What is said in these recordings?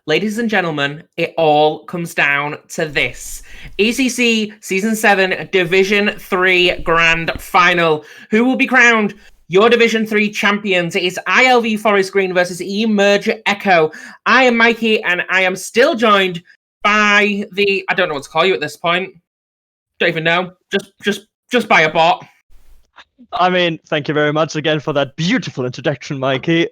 ladies and gentlemen, it all comes down to this. ECC Season 7 Division 3 Grand Final. Who will be crowned your Division 3 champions? It is ILV Forest Green versus eMerge Echo. I am Mikey, and I am still joined by the... I don't know what to call you at this point. Don't even know. Just by a bot. I mean, thank you very much again for that beautiful introduction, Mikey.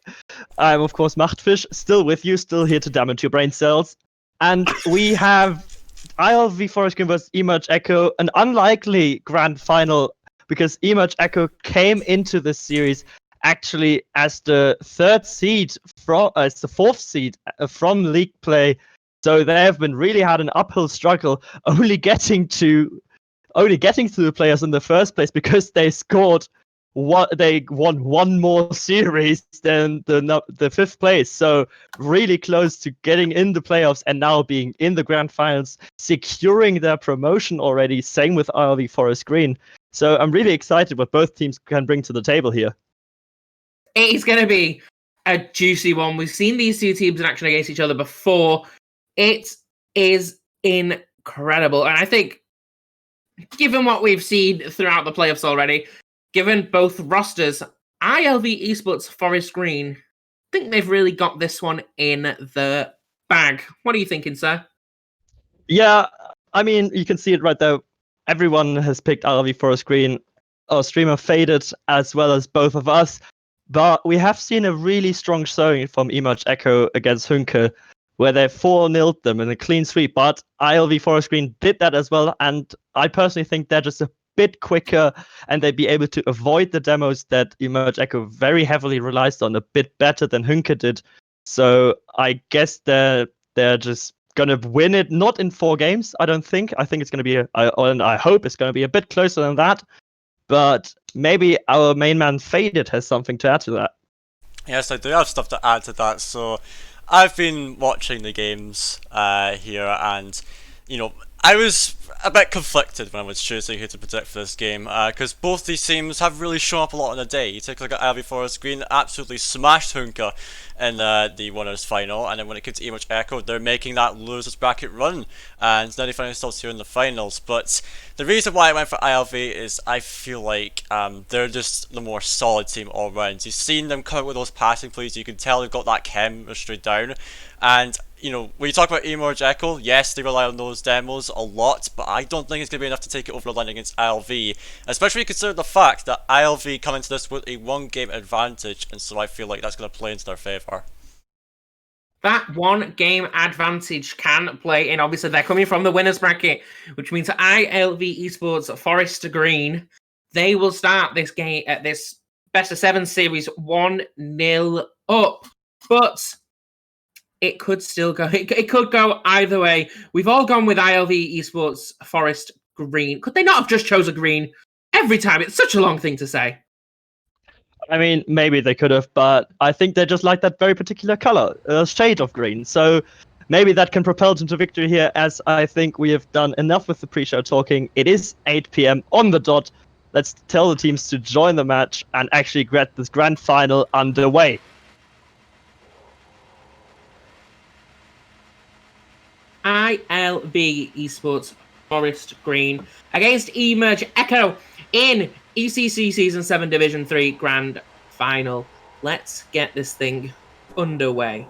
I'm, of course, Machtfish, still with you, still here to damage your brain cells. And we have ILV Forest Green vs eMerge Echo, an unlikely grand final, because eMerge Echo came into this series actually as the third seed, as the fourth seed from league play. So they have been really had an uphill struggle, only getting to the players in the first place because they won one more series than the fifth place. So really close to getting in the playoffs and now being in the grand finals, securing their promotion already. Same with ILV Forest Green. So I'm really excited what both teams can bring to the table here. It is going to be a juicy one. We've seen these two teams in action against each other before. It is incredible. And I think, given what we've seen throughout the playoffs already, given both rosters, ILV Esports Forest Green, I think they've really got this one in the bag. What are you thinking, sir? Yeah, I mean, you can see it right there. Everyone has picked ILV Forest Green. Our streamer Faded, as well as both of us. But we have seen a really strong showing from eMerge Echo against Hunke, where they 4-0'd them in a clean sweep. But ILV Forest Green did that as well, and I personally think they're just a bit quicker, and they'd be able to avoid the demos that eMerge Echo very heavily relies on a bit better than Hunke did. So I guess they're just gonna win it, not in 4 games, I don't think. I think it's gonna be, and I hope it's gonna be a bit closer than that. But maybe our main man Faded has something to add to that. Yes, I do have stuff to add to that. So I've been watching the games here, and I was a bit conflicted when I was choosing who to predict for this game, because both these teams have really shown up a lot on the day. You take a look at ILV Forest Green, absolutely smashed Hunke in the winners final, and then when it comes to eMerge Echo, they're making that losers bracket run, and now they find themselves here in the finals. But the reason why I went for ILV is I feel like they're just the more solid team all round. You've seen them come out with those passing plays, you can tell they've got that chemistry down, and when you talk about eMerge Echo, yes, they rely on those demos a lot, but I don't think it's going to be enough to take it over the line against ILV, especially considering the fact that ILV come into this with a 1-game advantage, and so I feel like that's going to play into their favour. That 1-game advantage can play in. Obviously, they're coming from the winners bracket, which means ILV Esports Forest Green, they will start this game at this best of 7 series 1-0 up, but it could still go. It could go either way. We've all gone with ILV Esports Forest Green. Could they not have just chosen green every time? It's such a long thing to say. I mean, maybe they could have, but I think they just like that very particular color, a shade of green. So maybe that can propel them to victory here, as I think we have done enough with the pre-show talking. It is 8 p.m. on the dot. Let's tell the teams to join the match and actually get this grand final underway. ILV Esports Forest Green against eMerge Echo in ECC Season 7 Division 3 Grand Final. Let's get this thing underway.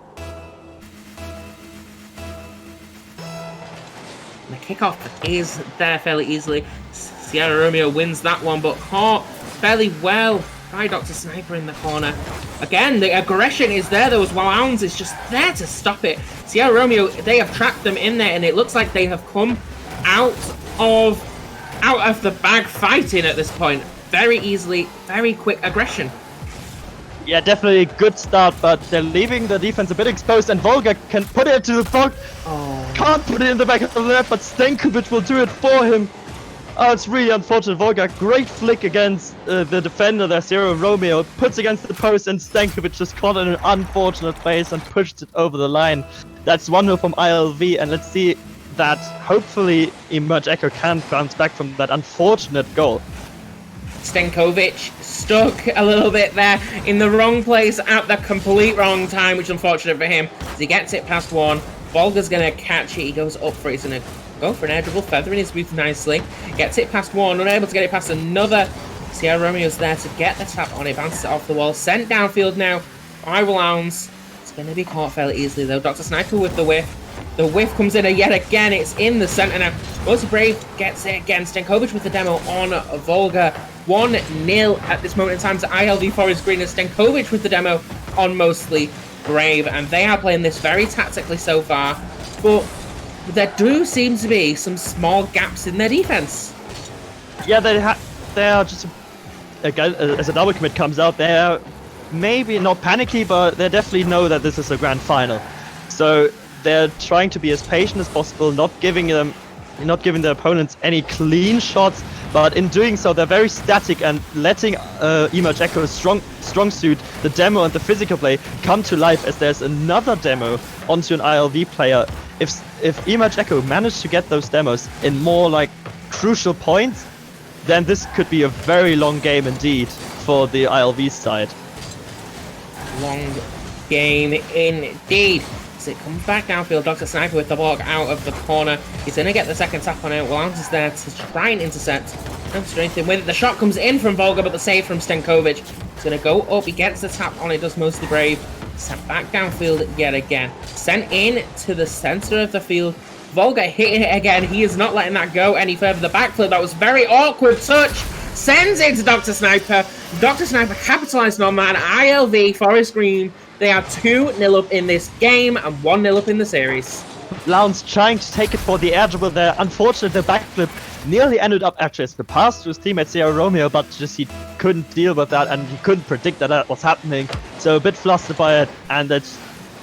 The kickoff is there fairly easily. Sierra Romeo wins that one, but caught fairly well by Dr. Sniper in the corner. Again, the aggression is there. Those Wounds is just there to stop it. Sierra Romeo, they have trapped them in there, and it looks like they have come out of the bag fighting at this point. Very easily, very quick aggression. Yeah, definitely a good start, but they're leaving the defense a bit exposed, and Volga can put it to the front. Oh. Can't put it in the back of the net, but Stankovic will do it for him. Oh, it's really unfortunate. Volga, great flick against the defender there, Sierra Romeo, puts against the post, and Stankovic just caught in an unfortunate place and pushed it over the line. That's 1-0 from ILV, and let's see that hopefully eMerge Echo can bounce back from that unfortunate goal. Stankovic stuck a little bit there in the wrong place at the complete wrong time, which is unfortunate for him. As he gets it past one, Volga's going to catch it. He goes up for it. He's going to go for an air dribble, feathering his booth nicely. Gets it past one, unable to get it past another. Sierra Romeo's there to get the tap on it, bounces it off the wall. Sent downfield now by Rounds. It's going to be caught fairly easily, though. Dr. Sniper with the whiff. The whiff comes in yet again. It's in the center now. Mostly Brave gets it again. Stenkovic with the demo on Volga. 1-0 at this moment in time to ILV Forest Green, and Stenkovic with the demo on Mostly Brave. And they are playing this very tactically so far. But there do seem to be some small gaps in their defense. Yeah, they are just, again, as a double commit comes out, they're maybe not panicky, but they definitely know that this is a grand final. So they're trying to be as patient as possible, not giving their opponents any clean shots, but in doing so, they're very static and letting eMerge Echo's strong suit, the demo and the physical play, come to life as there's another demo onto an ILV player. If eMerge Echo managed to get those demos in more like crucial points, then this could be a very long game indeed for the ILV side. Long game indeed. So it comes back downfield. Dr. Sniper with the block out of the corner. He's going to get the second tap on it. Williams is there to try and intercept. Don't do anything with it. The shot comes in from Volga, but the save from Stenkovic. He's going to go up. He gets the tap on it. Does Mostly Brave. Sent back downfield yet again. Sent in to the center of the field. Volga hitting it again. He is not letting that go any further. The backflip, that was very awkward touch. Sends it to Dr. Sniper. Dr. Sniper capitalizing on that. ILV Forest Green. They are 2-0 up in this game and 1-0 up in the series. Lounge trying to take it for the air dribble there. Unfortunately, the backflip nearly ended up actually as the pass to his teammate Sierra Romeo, but just he couldn't deal with that and he couldn't predict that was happening. So a bit flustered by it, and that's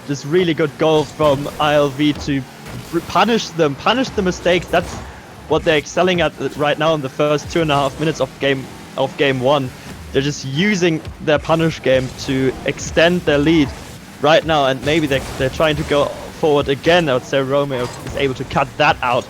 just really good goal from ILV to punish the mistakes. That's what they're excelling at right now in the first 2.5 minutes of game one. They're just using their punish game to extend their lead right now, and maybe they're trying to go forward again. I would say Romeo is able to cut that out.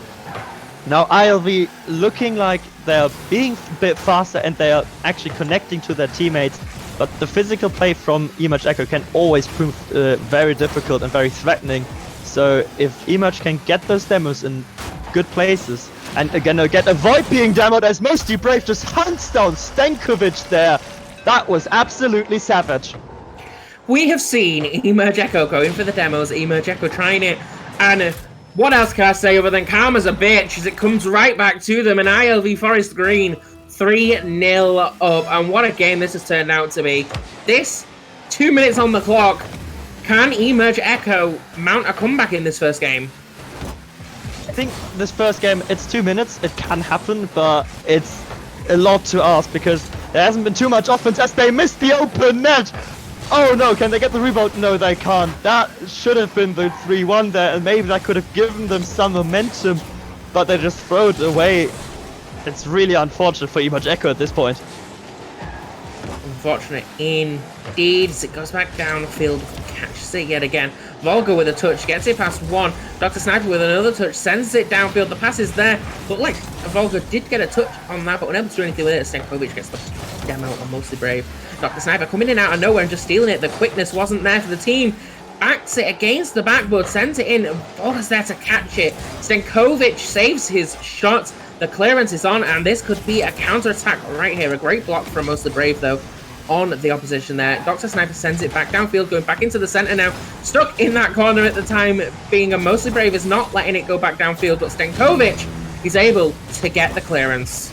Now ILV looking like they're being a bit faster and they are actually connecting to their teammates, but the physical play from eMerge Echo can always prove very difficult and very threatening. So if eMerge can get those demos in good places, and again avoid being demoed as Mostly Brave just hunts down Stenkovic there. That was absolutely savage. We have seen eMerge Echo going for the demos, eMerge Echo trying it, and what else can I say other than karma's a bitch as it comes right back to them, and ILV Forest Green 3-0 up, and what a game this has turned out to be. This, 2 minutes on the clock, can eMerge Echo mount a comeback in this first game? I think this first game, it's 2 minutes, it can happen, but it's a lot to ask because there hasn't been too much offense as they missed the open net. Oh no, can they get the rebound? No, they can't. That should have been the 3-1 there, and maybe that could have given them some momentum, but they just throw it away. It's really unfortunate for eMerge Echo at this point. Unfortunate indeed as it goes back downfield, catches it yet again. Volga with a touch, gets it past one. Dr. Sniper with another touch, sends it downfield. The pass is there. Looked like Volga did get a touch on that, but unable to do anything with it. Stenkovic gets the demo on Mostly Brave. Dr. Sniper coming in out of nowhere and just stealing it. The quickness wasn't there for the team. Backs it against the backboard, sends it in. Volga's there to catch it. Stenkovic saves his shot. The clearance is on, and this could be a counter-attack right here. A great block from Mostly Brave, though, on the opposition there. Dr. Sniper sends it back downfield, going back into the center now. Stuck in that corner at the time, being a Mostly Brave is not letting it go back downfield, but Stenkovic is able to get the clearance.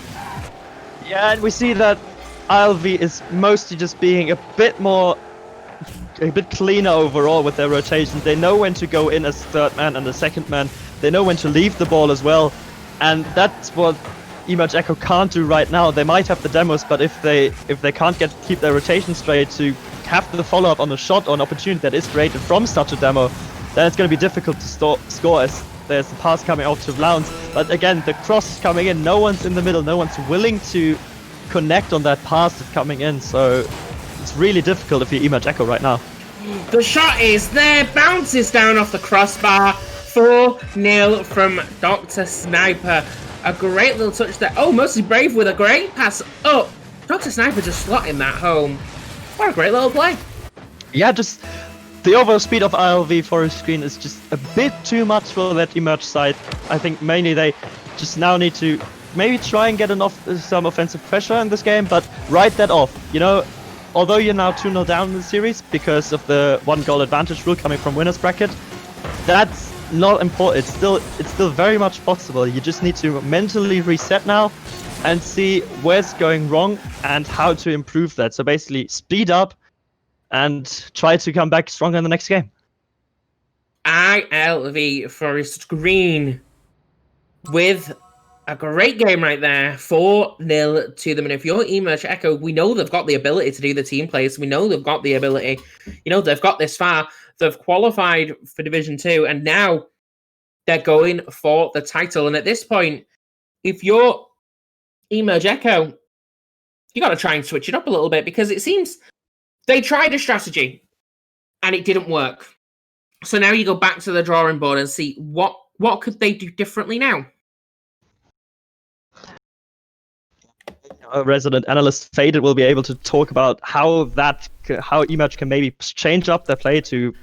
Yeah, and we see that ILV is mostly just being a bit cleaner overall with their rotations. They know when to go in as third man and the second man. They know when to leave the ball as well. And that's what eMerge Echo can't do right now. They might have the demos, but if they can't keep their rotation straight to have the follow-up on a shot or an opportunity that is created from such a demo, then it's going to be difficult to score as there's the pass coming out to Lounge. But again, the cross is coming in. No one's in the middle. No one's willing to connect on that pass that's coming in. So it's really difficult if you're eMerge Echo right now. The shot is there. Bounces down off the crossbar. 4-0 from Dr. Sniper. A great little touch there. Oh, Mostly Brave with a great pass up. Dr. Sniper just slotting that home. What a great little play. Yeah, just the overall speed of ILV Forest Green is just a bit too much for that eMerge side. I think mainly they just now need to maybe try and get some offensive pressure in this game, but write that off. You know, although you're now 2-0 down in the series because of the 1-goal advantage rule coming from winner's bracket, that's not important. It's still very much possible. You just need to mentally reset now and see where's going wrong and how to improve that. So basically, speed up and try to come back stronger in the next game. ILV Forest Green with a great game right there, 4-0 to them. And if you're eMerge Echo, we know they've got the ability to do the team plays. We know they've got the ability. You know, they've got this far. They've qualified for Division 2, and now they're going for the title. And at this point, if you're eMerge Echo, you got to try and switch it up a little bit, because it seems they tried a strategy and it didn't work. So now you go back to the drawing board and see what could they do differently now. A resident analyst Faded will be able to talk about how eMerge can maybe change up their play to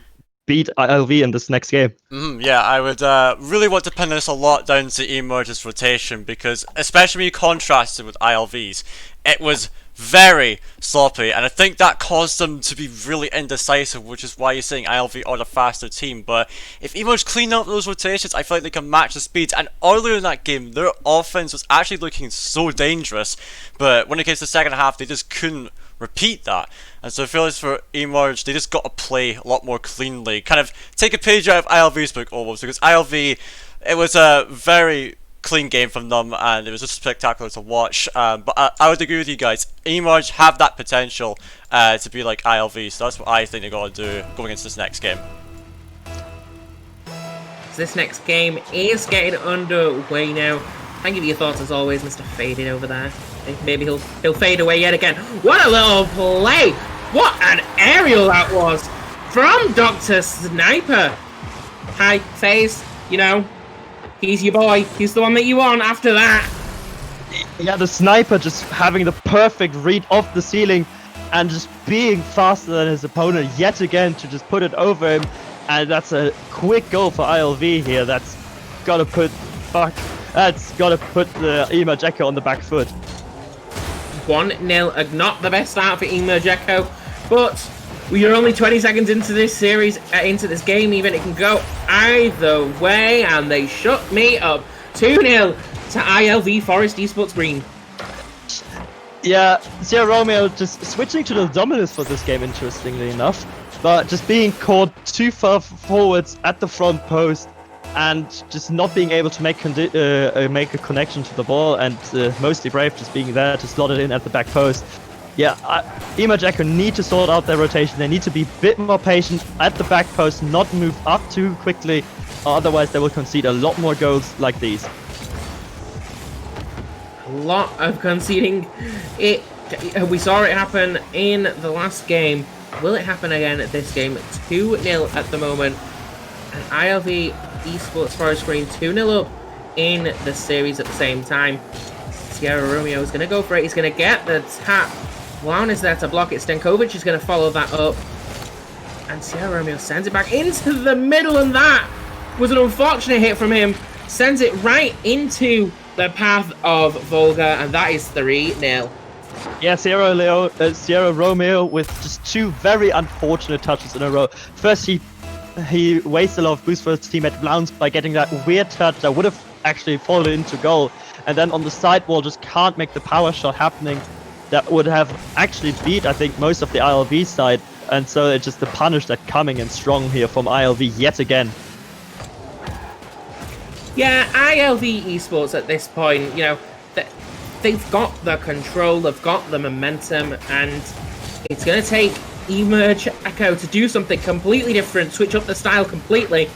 beat ILV in this next game. Yeah, I would really want to pin this a lot down to eMerge's rotation, because especially when you contrast it with ILV's, it was very sloppy, and I think that caused them to be really indecisive, which is why you're saying ILV are the faster team. But if eMerge clean up those rotations, I feel like they can match the speeds. And earlier in that game, their offense was actually looking so dangerous, but when it came to the second half, they just couldn't repeat that. And so I feel like for eMerge, they just got to play a lot more cleanly, kind of take a page out of ILV's book almost, because ILV, it was a very clean game from them, and it was just spectacular to watch. But I would agree with you guys. eMerge have that potential to be like ILV, so that's what I think they got to do going into this next game. So this next game is getting underway now. Thank you for your thoughts as always, Mr. Faded over there. I think maybe he'll fade away yet again. What a little play! What an aerial that was from Dr. Sniper. Hi, FaZe, you know, he's your boy. He's the one that you want after that. Yeah, the Sniper just having the perfect read off the ceiling and just being faster than his opponent yet again to just put it over him. And that's a quick goal for ILV here. That's got to put the eMerge Echo on the back foot. 1-0, not the best start for eMerge Echo, but we are only 20 seconds into this series, into this game even. It can go either way, and they shut me up. 2-0 to ILV Forest Esports Green. Yeah, Sierra Romeo just switching to the dominance for this game, interestingly enough, but just being caught too far forwards at the front post and just not being able to make a connection to the ball, and mostly Brave just being there to slot it in at the back post. Yeah, eMerge Echo need to sort out their rotation. They need to be a bit more patient at the back post, not move up too quickly, otherwise they will concede a lot more goals like these. A lot of conceding. We saw it happen in the last game. Will it happen again at this game? 2-0 at the moment. And ILV Esports Forest Green 2-0 up in the series at the same time. Sierra Romeo is going to go for it. He's going to get the tap. Loun is there to block it. Stenkovic is going to follow that up. And Sierra Romeo sends it back into the middle, and that was an unfortunate hit from him. Sends it right into the path of Volga, and that is 3-0. Yeah, Sierra Romeo with just two very unfortunate touches in a row. First, he wasted a lot of boost for his teammate Lounge by getting that weird touch that would have actually fallen into goal. And then on the sidewall, just can't make the power shot happening that would have actually beat, I think, most of the ILV side. And so it's just the punish that coming in strong here from ILV yet again. Yeah, ILV Esports at this point, you know, they've got the control, they've got the momentum, and it's going to take eMerge Echo to do something completely different, switch up the style completely,